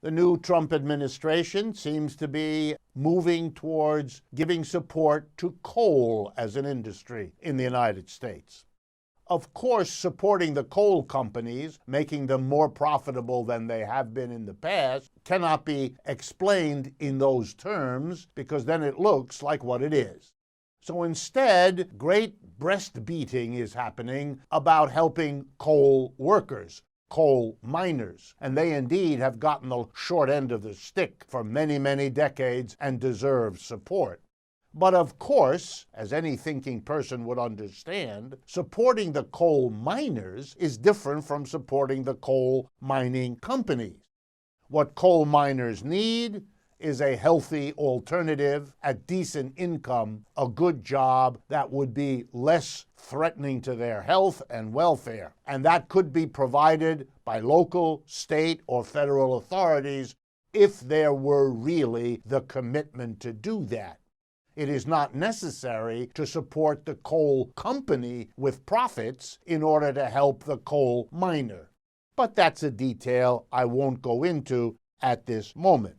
The new Trump administration seems to be moving towards giving support to coal as an industry in the United States. Of course, supporting the coal companies, making them more profitable than they have been in the past, cannot be explained in those terms because then it looks like what it is. So instead, great breast-beating is happening about helping coal workers, coal miners, and they indeed have gotten the short end of the stick for many, many decades and deserve support. But of course, as any thinking person would understand, supporting the coal miners is different from supporting the coal mining companies. What coal miners need is a healthy alternative at decent income, a good job that would be less threatening to their health and welfare. And that could be provided by local, state, or federal authorities if there were really the commitment to do that. It is not necessary to support the coal company with profits in order to help the coal miner. But that's a detail I won't go into at this moment.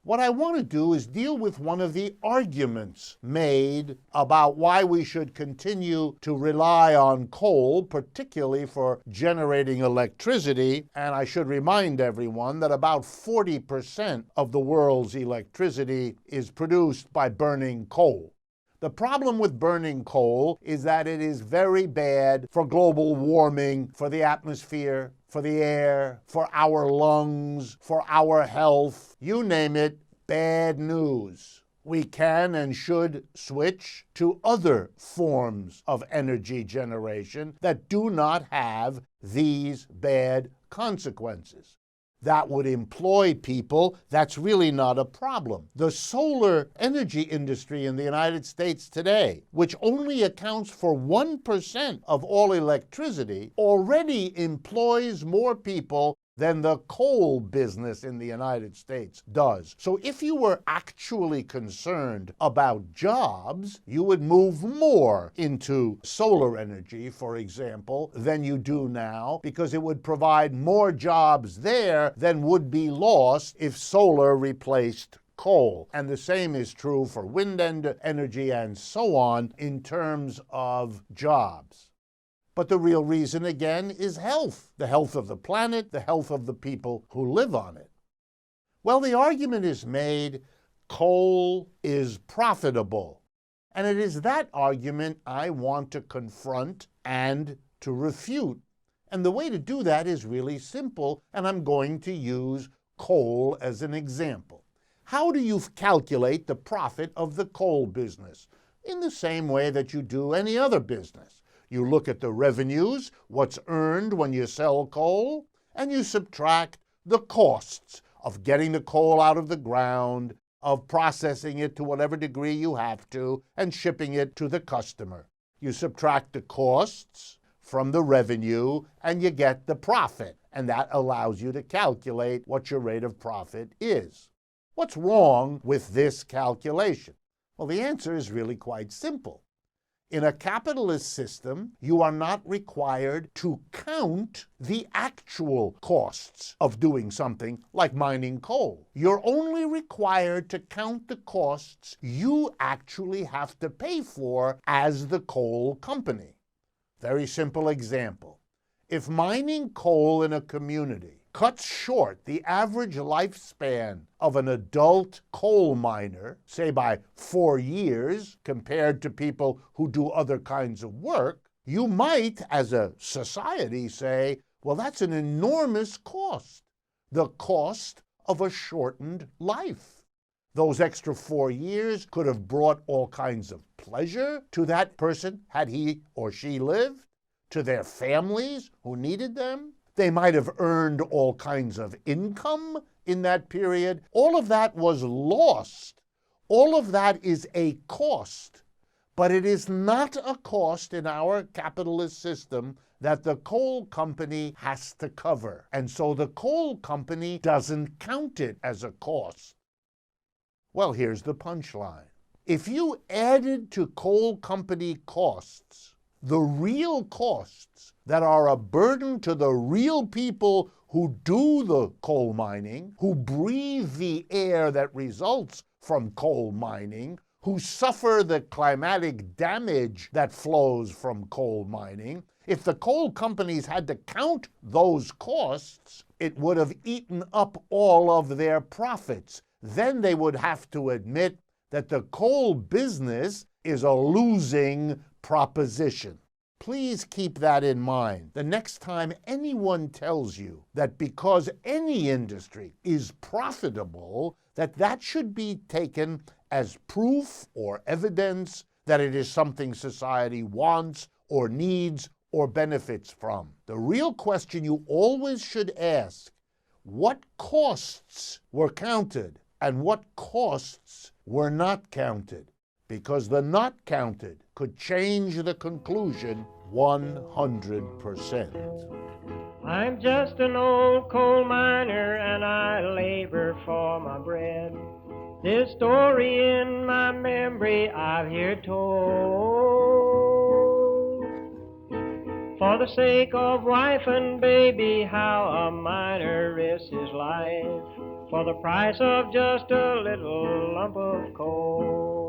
What I want to do is deal with one of the arguments made about why we should continue to rely on coal, particularly for generating electricity. And I should remind everyone that about 40% of the world's electricity is produced by burning coal. The problem with burning coal is that it is very bad for global warming, for the atmosphere, for the air, for our lungs, for our health. You name it, bad news. We can and should switch to other forms of energy generation that do not have these bad consequences. That would employ people. That's really not a problem. The solar energy industry in the United States today, which only accounts for 1% of all electricity, already employs more people than the coal business in the United States does. So if you were actually concerned about jobs, you would move more into solar energy, for example, than you do now, because it would provide more jobs there than would be lost if solar replaced coal. And the same is true for wind energy and so on in terms of jobs. But the real reason, again, is health. The health of the planet, the health of the people who live on it. Well, the argument is made, coal is profitable. And it is that argument I want to confront and to refute. And the way to do that is really simple, and I'm going to use coal as an example. How do you calculate the profit of the coal business? In the same way that you do any other business. You look at the revenues, what's earned when you sell coal, and you subtract the costs of getting the coal out of the ground, of processing it to whatever degree you have to, and shipping it to the customer. You subtract the costs from the revenue, and you get the profit, and that allows you to calculate what your rate of profit is. What's wrong with this calculation? Well, the answer is really quite simple. In a capitalist system, you are not required to count the actual costs of doing something like mining coal. You're only required to count the costs you actually have to pay for as the coal company. Very simple example. If mining coal in a community cuts short the average lifespan of an adult coal miner, say by 4 years, compared to people who do other kinds of work, you might, as a society, say, well, that's an enormous cost. The cost of a shortened life. Those extra 4 years could have brought all kinds of pleasure to that person had he or she lived, to their families who needed them. They might have earned all kinds of income in that period. All of that was lost. All of that is a cost. But it is not a cost in our capitalist system that the coal company has to cover. And so the coal company doesn't count it as a cost. Well, here's the punchline. If you added to coal company costs The real costs that are a burden to the real people who do the coal mining, who breathe the air that results from coal mining, who suffer the climatic damage that flows from coal mining. If the coal companies had to count those costs, it would have eaten up all of their profits. Then they would have to admit that the coal business is a losing proposition. Please keep that in mind the next time anyone tells you that because any industry is profitable, that should be taken as proof or evidence that it is something society wants or needs or benefits from. The real question you always should ask, what costs were counted and what costs were not counted? Because the not counted could change the conclusion 100%. I'm just an old coal miner and I labor for my bread. This story in my memory I've here told. For the sake of wife and baby, how a miner risks his life for the price of just a little lump of coal.